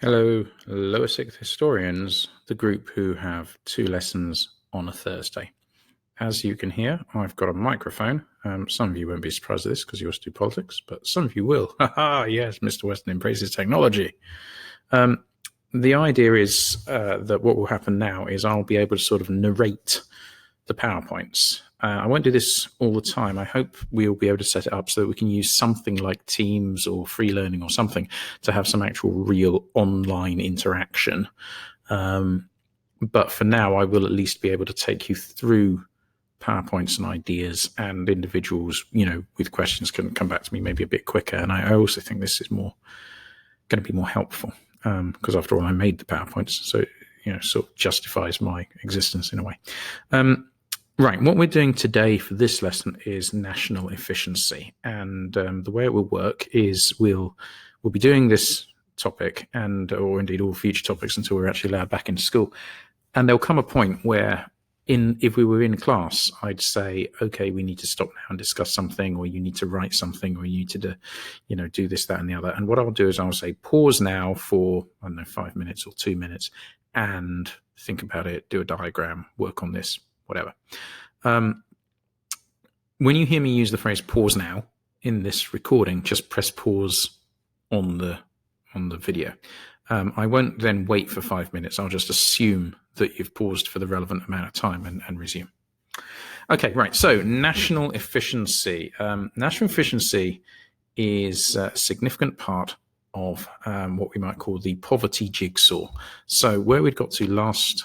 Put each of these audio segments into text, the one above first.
Hello, lower sixth historians, the group who have 2 lessons on a Thursday. As you can hear, I've got a microphone. Some of you won't be surprised at this because you also do politics, but some of you will. Haha, yes, Mr. Weston embraces technology. The idea is that what will happen now is I'll be able to sort of narrate the PowerPoints. I won't do this all the time. I hope we'll be able to set it up so that we can use something like Teams or Free Learning or something to have some actual real online interaction. But for now, I will at least be able to take you through PowerPoints and ideas, and individuals, with questions can come back to me maybe a bit quicker. And I also think this is going to be more helpful because after all, I made the PowerPoints, so sort of justifies my existence in a way. Right, what we're doing today for this lesson is national efficiency, and the way it will work is we'll be doing this topic or indeed all future topics until we're actually allowed back into school. And there'll come a point where if we were in class, I'd say, okay, we need to stop now and discuss something, or you need to write something, or you need to do this, that, and the other. And what I'll do is I'll say, pause now for, 5 minutes or 2 minutes, and think about it, do a diagram, work on this, whatever. When you hear me use the phrase pause now in this recording, just press pause on the video. I won't then wait for 5 minutes. I'll just assume that you've paused for the relevant amount of time and resume. Okay, right. So national efficiency. National efficiency is a significant part of what we might call the poverty jigsaw. So where we'd got to last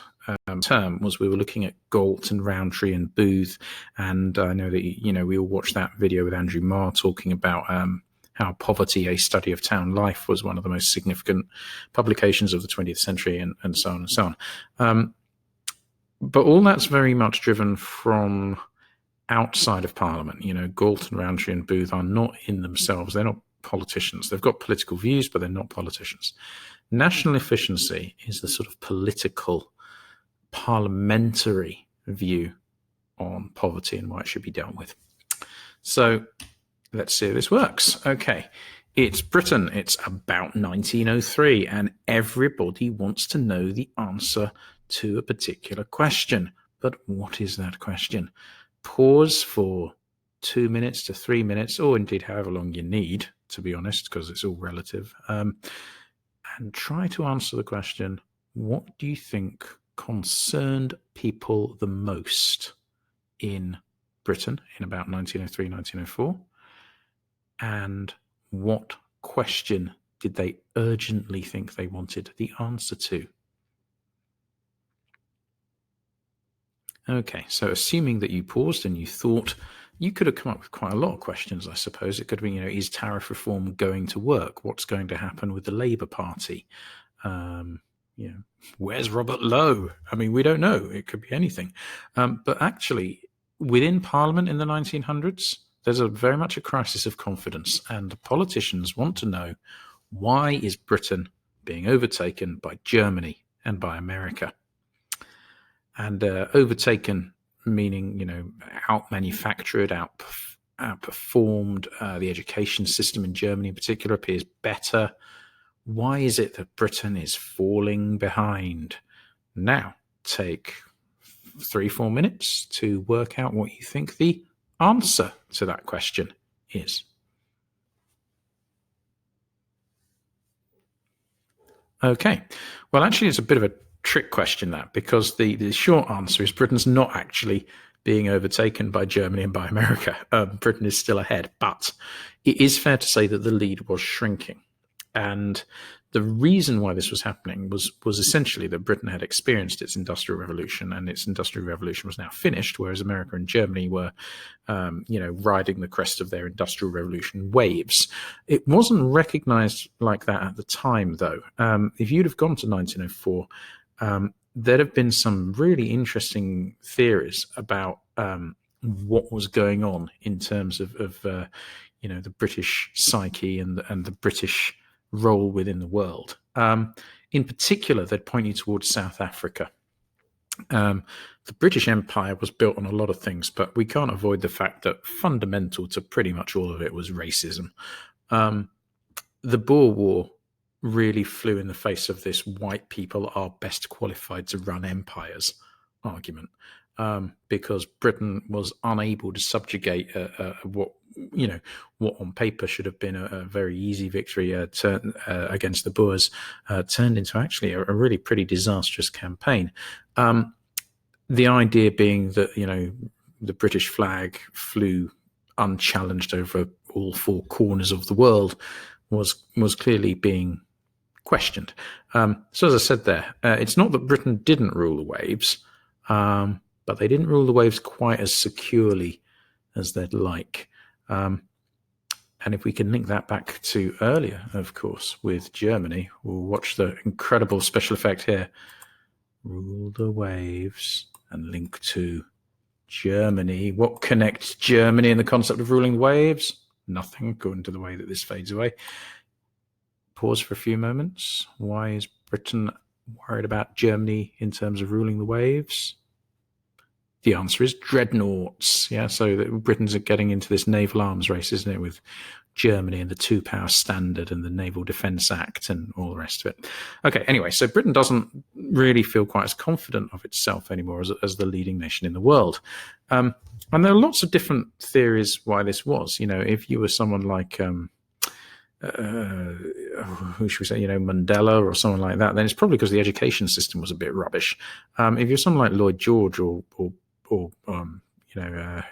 term was we were looking at Galt and Rowntree and Booth, and I know that we all watched that video with Andrew Marr talking about how Poverty, a Study of Town Life, was one of the most significant publications of the 20th century, and so on and so on. But all that's very much driven from outside of Parliament. Galt and Rowntree and Booth are not in themselves, they're not politicians. They've got political views, but they're not politicians. National efficiency is the sort of political, parliamentary view on poverty and why it should be dealt with. So let's see how this works. Okay, it's Britain. It's about 1903, and everybody wants to know the answer to a particular question. But what is that question? Pause for 2 minutes to 3 minutes, or indeed however long you need, to be honest, because it's all relative, and try to answer the question, what do you think concerned people the most in Britain in about 1903, 1904? And what question did they urgently think they wanted the answer to? Okay, so assuming that you paused and you thought, you could have come up with quite a lot of questions, I suppose. It could have been, is tariff reform going to work? What's going to happen with the Labour Party? Where's Robert Lowe? I mean, we don't know. It could be anything. But actually, within Parliament in the 1900s, there's very much a crisis of confidence, and politicians want to know, why is Britain being overtaken by Germany and by America? And overtaken meaning, out-manufactured, outperformed. The education system in Germany in particular appears better. Why is it that Britain is falling behind? Now, take 3-4 minutes to work out what you think the answer to that question is. Okay, well, actually, it's a bit of a trick question, that, because the short answer is Britain's not actually being overtaken by Germany and by America. Britain is still ahead, but it is fair to say that the lead was shrinking. And the reason why this was happening was essentially that Britain had experienced its industrial revolution, and its industrial revolution was now finished, whereas America and Germany were, riding the crest of their industrial revolution waves. It wasn't recognized like that at the time, though. If you'd have gone to 1904, there'd have been some really interesting theories about what was going on in terms of the British psyche and the British role within the world. In particular, they'd point you towards South Africa. The British Empire was built on a lot of things, but we can't avoid the fact that fundamental to pretty much all of it was racism. The Boer War really flew in the face of this white people are best qualified to run empires argument, because Britain was unable to subjugate what on paper should have been a very easy victory against the Boers, turned into actually a really pretty disastrous campaign. The idea being that the British flag flew unchallenged over all four corners of the world was clearly being questioned. So as I said there, it's not that Britain didn't rule the waves, but they didn't rule the waves quite as securely as they'd like. And if we can link that back to earlier, of course, with Germany, we'll watch the incredible special effect here. Rule the waves and link to Germany. What connects Germany and the concept of ruling the waves? Nothing, according to the way that this fades away. Pause for a few moments. Why is Britain worried about Germany in terms of ruling the waves? The answer is dreadnoughts. Yeah, so Britain's getting into this naval arms race, isn't it, with Germany and the two-power standard and the Naval Defence Act and all the rest of it. Okay, anyway, so Britain doesn't really feel quite as confident of itself anymore as the leading nation in the world. And there are lots of different theories why this was. If you were someone like who should we say, Mandela or someone like that, then it's probably because the education system was a bit rubbish. If you're someone like Lloyd George or who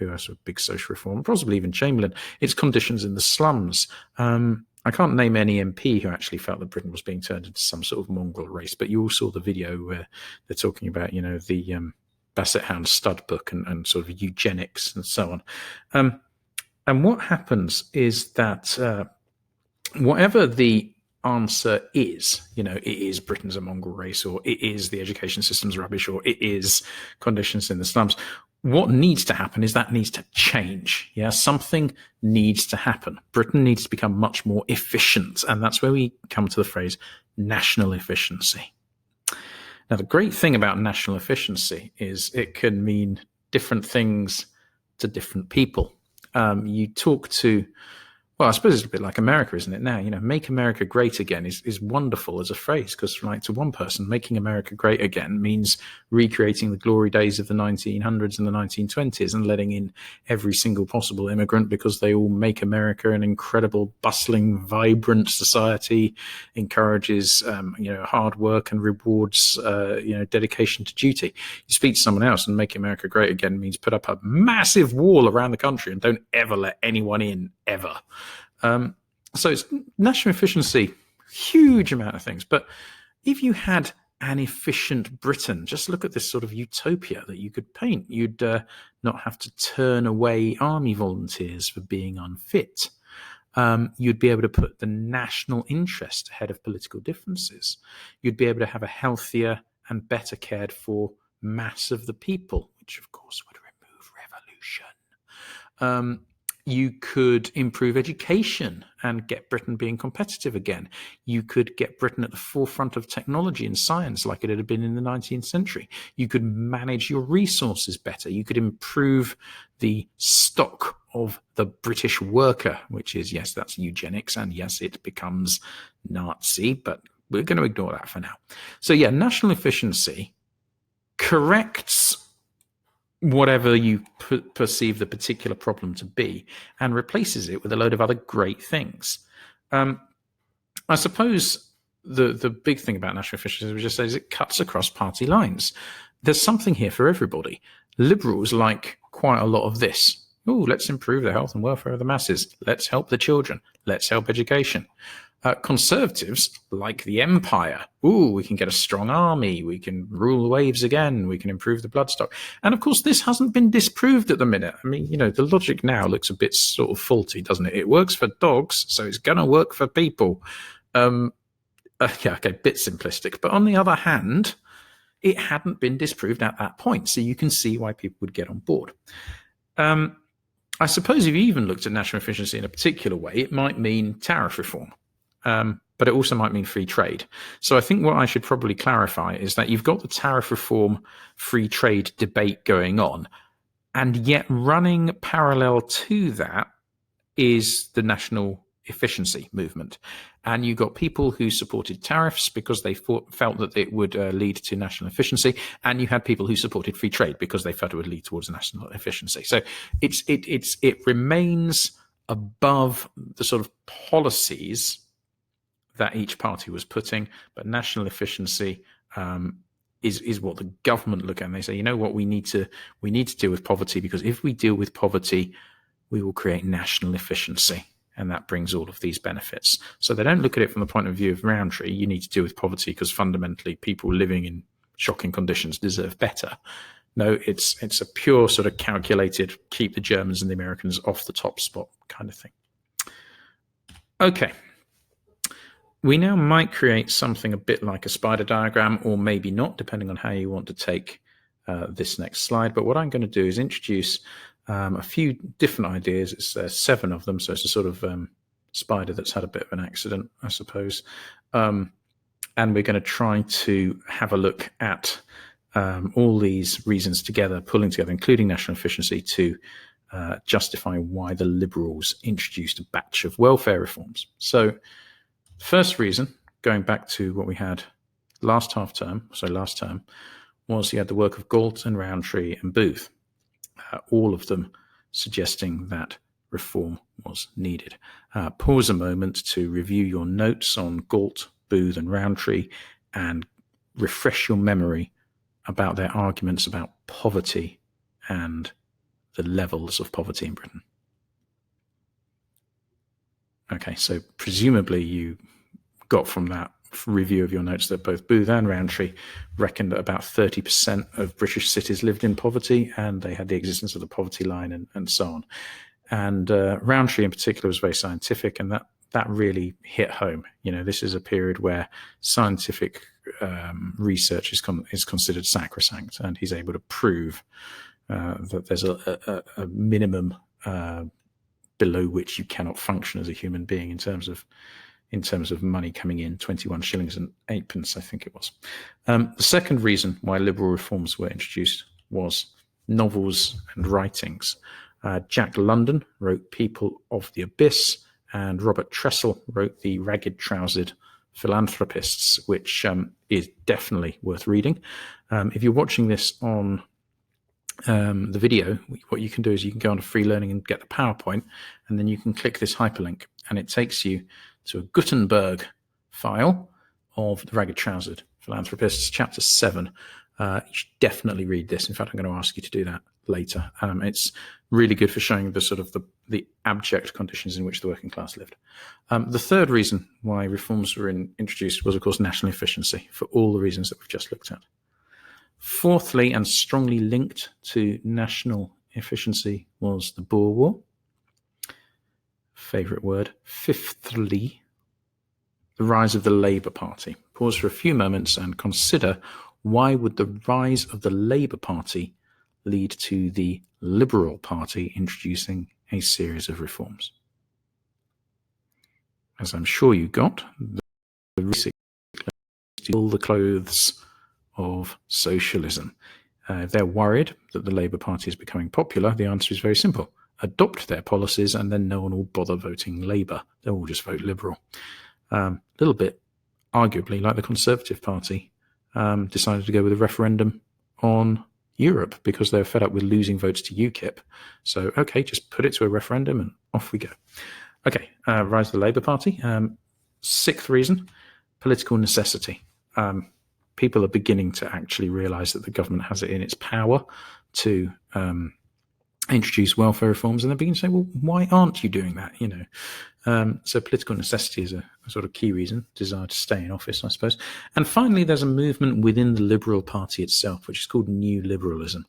has a big social reform, possibly even Chamberlain, it's conditions in the slums. I can't name any MP who actually felt that Britain was being turned into some sort of mongrel race, but you all saw the video where they're talking about, the Basset Hound stud book and sort of eugenics and so on. And what happens is that whatever the answer is, it is Britain's a mongrel race, or it is the education system's rubbish, or it is conditions in the slums. What needs to happen is that needs to change. Yeah, something needs to happen. Britain needs to become much more efficient. And that's where we come to the phrase national efficiency. Now, the great thing about national efficiency is it can mean different things to different people. You talk to, well, I suppose it's a bit like America, isn't it now? Make America great again is wonderful as a phrase, because to one person, making America great again means recreating the glory days of the 1900s and the 1920s and letting in every single possible immigrant, because they all make America an incredible, bustling, vibrant society, encourages, hard work and rewards, dedication to duty. You speak to someone else and make America great again means put up a massive wall around the country and don't ever let anyone in, ever. So it's national efficiency, huge amount of things. But if you had an efficient Britain, just look at this sort of utopia that you could paint. You'd not have to turn away army volunteers for being unfit. You'd be able to put the national interest ahead of political differences. You'd be able to have a healthier and better cared for mass of the people, which of course would remove revolution. You could improve education and get Britain being competitive again. You could get Britain at the forefront of technology and science like it had been in the 19th century. You could manage your resources better. You could improve the stock of the British worker, which is, yes, that's eugenics, and yes, it becomes Nazi, but we're going to ignore that for now. So yeah, national efficiency corrects whatever you perceive the particular problem to be and replaces it with a load of other great things. I suppose the big thing about national efficiency, we just say, is it cuts across party lines. There's something here for everybody. Liberals like quite a lot of this. Oh, let's improve the health and welfare of the masses. Let's help the children. Let's help education. Conservatives like the empire. Ooh, we can get a strong army. We can rule the waves again. We can improve the bloodstock. And of course, this hasn't been disproved at the minute. I mean, the logic now looks a bit sort of faulty, doesn't it? It works for dogs, so it's going to work for people. Bit simplistic. But on the other hand, it hadn't been disproved at that point. So you can see why people would get on board. I suppose if you even looked at national efficiency in a particular way, it might mean tariff reform. But it also might mean free trade. So I think what I should probably clarify is that you've got the tariff reform, free trade debate going on, and yet running parallel to that is the national efficiency movement. And you got people who supported tariffs because they felt that it would lead to national efficiency. And you had people who supported free trade because they felt it would lead towards national efficiency. So it remains above the sort of policies that each party was putting, but national efficiency is what the government look at, and they say, you know what, we need to deal with poverty, because if we deal with poverty, we will create national efficiency, and that brings all of these benefits. So they don't look at it from the point of view of Rowntree. You need to deal with poverty because fundamentally people living in shocking conditions deserve better. No, it's a pure sort of calculated, keep the Germans and the Americans off the top spot kind of thing. Okay. We now might create something a bit like a spider diagram, or maybe not, depending on how you want to take this next slide. But what I'm going to do is introduce a few different ideas. It's 7 of them, so it's a sort of spider that's had a bit of an accident, I suppose. And we're going to try to have a look at all these reasons together, pulling together, including national efficiency, to justify why the Liberals introduced a batch of welfare reforms. So first reason, going back to what we had last term, was you had the work of Galton, Rowntree and Booth, all of them suggesting that reform was needed. Pause a moment to review your notes on Galt, Booth and Rowntree and refresh your memory about their arguments about poverty and the levels of poverty in Britain. Okay, so presumably you got from that review of your notes that both Booth and Rowntree reckoned that about 30% of British cities lived in poverty, and they had the existence of the poverty line and so on. And Rowntree in particular was very scientific, and that really hit home. You know, this is a period where scientific research is considered sacrosanct, and he's able to prove that there's a minimum below which you cannot function as a human being in terms of money coming in, 21 shillings and 8pence, I think it was. The second reason why liberal reforms were introduced was novels and writings. Jack London wrote People of the Abyss, and Robert Tressel wrote The Ragged-Trousered Philanthropists, which is definitely worth reading. If you're watching this on the video, what you can do is you can go on to Free Learning and get the PowerPoint, and then you can click this hyperlink, and it takes you to a Gutenberg file of The Ragged-Trousered Philanthropists, chapter 7. You should definitely read this. In fact, I'm going to ask you to do that later. It's really good for showing the sort of the abject conditions in which the working class lived. The third reason why reforms were introduced was, of course, national efficiency, for all the reasons that we've just looked at. Fourthly, and strongly linked to national efficiency, was the Boer War. Favorite word. Fifthly, the rise of the Labour Party. Pause for a few moments and consider, why would the rise of the Labour Party lead to the Liberal Party introducing a series of reforms? As I'm sure you got, the all the clothes of socialism. If they're worried that the Labour Party is becoming popular, the answer is very simple. Adopt their policies and then no one will bother voting Labour. They'll all just vote Liberal. A little bit, arguably, like the Conservative Party decided to go with a referendum on Europe because they were fed up with losing votes to UKIP. So, okay, just put it to a referendum and off we go. Okay, rise of the Labour Party. Sixth reason, political necessity. People are beginning to actually realise that the government has it in its power to introduce welfare reforms, and they're beginning to say, well, why aren't you doing that? You know, so political necessity is a sort of key reason, desire to stay in office, I suppose. And finally, there's a movement within the Liberal Party itself, which is called New Liberalism.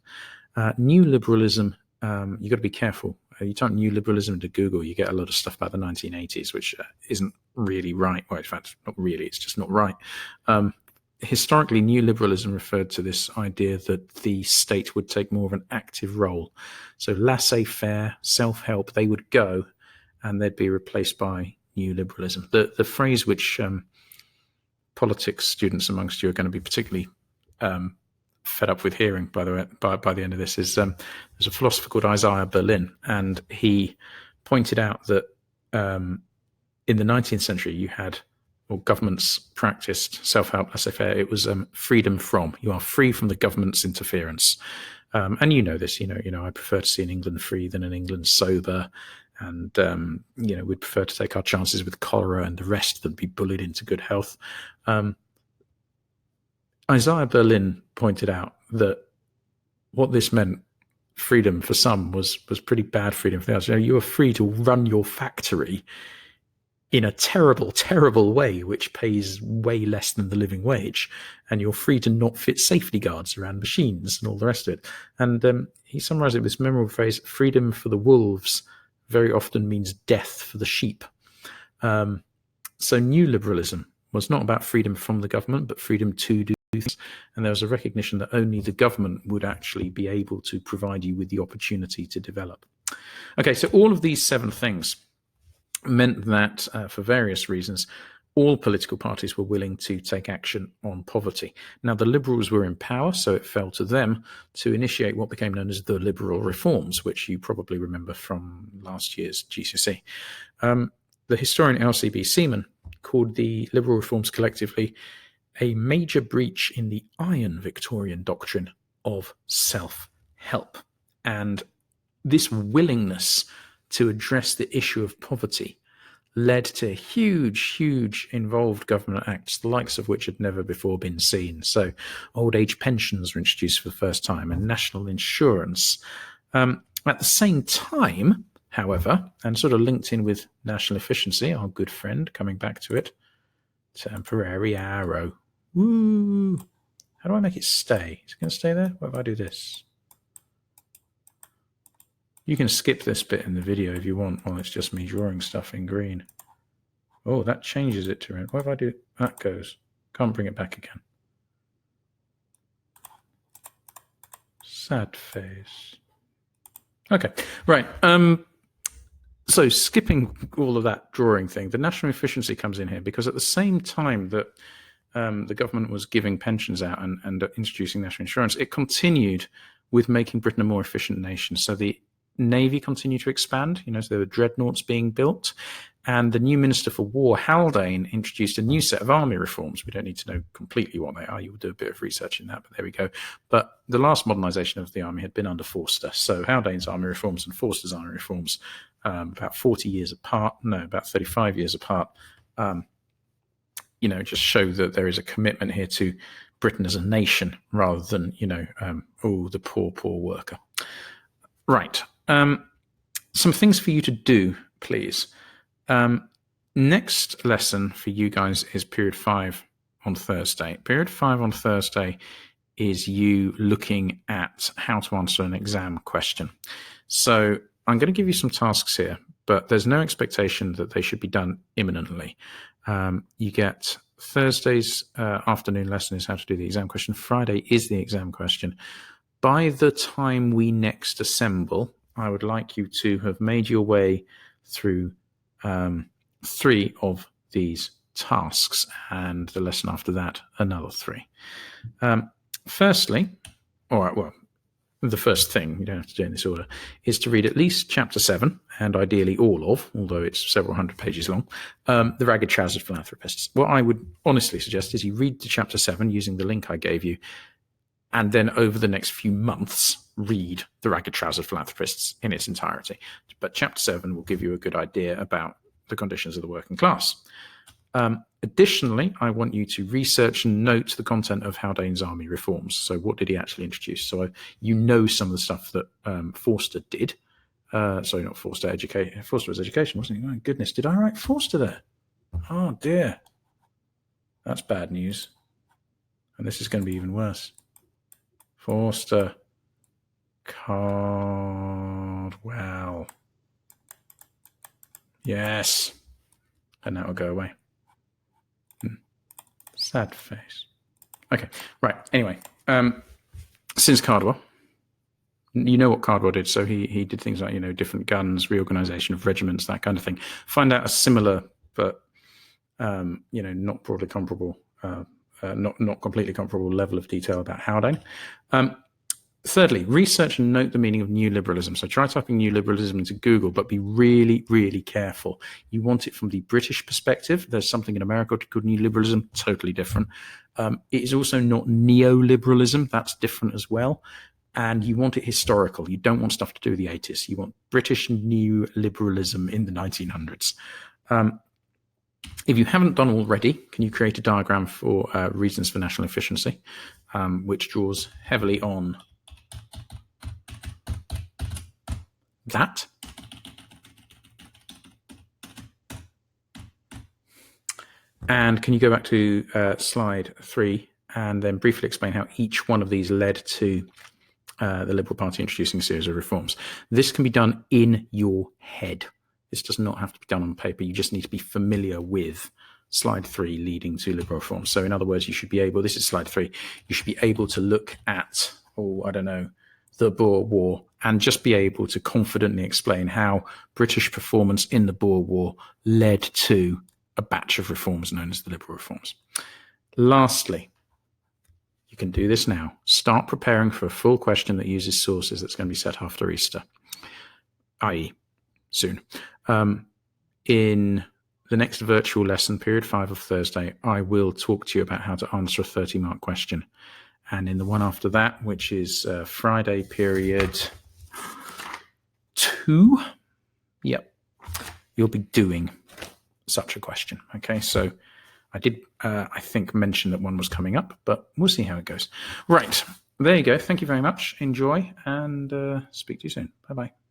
New Liberalism, you've got to be careful. You type New Liberalism into Google, you get a lot of stuff about the 1980s, which isn't really right. Well, in fact, not really, it's just not right. Historically, New Liberalism referred to this idea that the state would take more of an active role. So laissez-faire, self-help, they would go and they'd be replaced by New Liberalism. The phrase which politics students amongst you are going to be particularly fed up with hearing, by the way, by the end of this, is there's a philosopher called Isaiah Berlin, and he pointed out that in the 19th century, you had, or governments practiced self-help laissez-faire. It was freedom from. You are free from the government's interference. And you know this, I prefer to see an England free than an England sober. And, we'd prefer to take our chances with cholera and the rest than be bullied into good health. Isaiah Berlin pointed out that what this meant, freedom for some, was pretty bad freedom for others. You were free to run your factory in a terrible, terrible way, which pays way less than the living wage. And you're free to not fit safety guards around machines and all the rest of it. And he summarized it with this memorable phrase: freedom for the wolves very often means death for the sheep. So new liberalism was not about freedom from the government, but freedom to do things. And there was a recognition that only the government would actually be able to provide you with the opportunity to develop. Okay, so all of these 7 things meant that, for various reasons, all political parties were willing to take action on poverty. Now, the Liberals were in power, so it fell to them to initiate what became known as the Liberal Reforms, which you probably remember from last year's GCSE. The historian L.C.B. Seaman called the Liberal Reforms collectively a major breach in the iron Victorian doctrine of self-help. And this willingness to address the issue of poverty led to huge involved government acts, the likes of which had never before been seen. So old age pensions were introduced for the first time, and national insurance. At the same time, however, and sort of linked in with national efficiency, our good friend, coming back to it, temporary arrow. Woo! How do I make it stay? Is it going to stay there? What if I do this? You can skip this bit in the video if you want, while it's just me drawing stuff in green. Oh, that changes it to red. What if I do? That goes. Can't bring it back again. Sad face. Okay, right. So skipping all of that drawing thing, the national efficiency comes in here because at the same time that the government was giving pensions out and introducing national insurance, it continued with making Britain a more efficient nation. So the Navy continued to expand, so there were dreadnoughts being built, and the new Minister for War, Haldane, introduced a new set of army reforms. We don't need to know completely what they are. You'll do a bit of research in that, but there we go. But the last modernisation of the army had been under Forster. So Haldane's army reforms and Forster's army reforms, about 40 years apart, about 35 years apart, just show that there is a commitment here to Britain as a nation rather than, the poor worker. Right. Some things for you to do, please. Next lesson for you guys is period 5 on Thursday. Period 5 on Thursday is you looking at how to answer an exam question. So I'm going to give you some tasks here, but there's no expectation that they should be done imminently. You get Thursday's afternoon lesson is how to do the exam question. Friday is the exam question. By the time we next assemble, I would like you to have made your way through 3 of these tasks, and the lesson after that, another 3. Firstly, the first thing, you don't have to do it in this order, is to read at least chapter 7, and ideally all of, although it's several hundred pages long, The Ragged Trousered Philanthropists. What I would honestly suggest is you read to chapter 7 using the link I gave you, and then over the next few months, read The Ragged Trousered Philanthropists in its entirety. But chapter 7 will give you a good idea about the conditions of the working class. Additionally, I want you to research and note the content of Haldane's army reforms. So what did he actually introduce? So some of the stuff that Forster did. Sorry, not Forster, education. Forster was education, wasn't he? Oh, goodness, did I write Forster there? Oh, dear. That's bad news. And this is going to be even worse. Forster. Cardwell. Yes. And that will go away. Sad face. Okay, right. Anyway, since Cardwell, you know what Cardwell did. So he did things like, different guns, reorganization of regiments, that kind of thing. Find out a similar, but, not broadly comparable, not completely comparable level of detail about Haldane. Thirdly, research and note the meaning of new liberalism. So try typing new liberalism into Google, but be really, really careful. You want it from the British perspective. There's something in America called new liberalism, totally different. It is also not neoliberalism. That's different as well. And you want it historical. You don't want stuff to do with the 80s. You want British new liberalism in the 1900s. If you haven't done already, can you create a diagram for reasons for national efficiency, which draws heavily on that? And can you go back to slide 3 and then briefly explain how each one of these led to the Liberal Party introducing a series of reforms? This can be done in your head. This does not have to be done on paper. You just need to be familiar with slide 3 leading to liberal reforms. So in other words, you should be able, this is slide 3, you should be able to look at, the Boer War and just be able to confidently explain how British performance in the Boer War led to a batch of reforms known as the liberal reforms. Lastly, you can do this now. Start preparing for a full question that uses sources that's going to be set after Easter, i.e. soon. In the next virtual lesson, period 5 of Thursday, I will talk to you about how to answer a 30-mark question. And in the one after that, which is Friday, period 2, you'll be doing such a question. Okay, so I did, I think, mention that one was coming up, but we'll see how it goes. Right, there you go. Thank you very much. Enjoy, and speak to you soon. Bye-bye.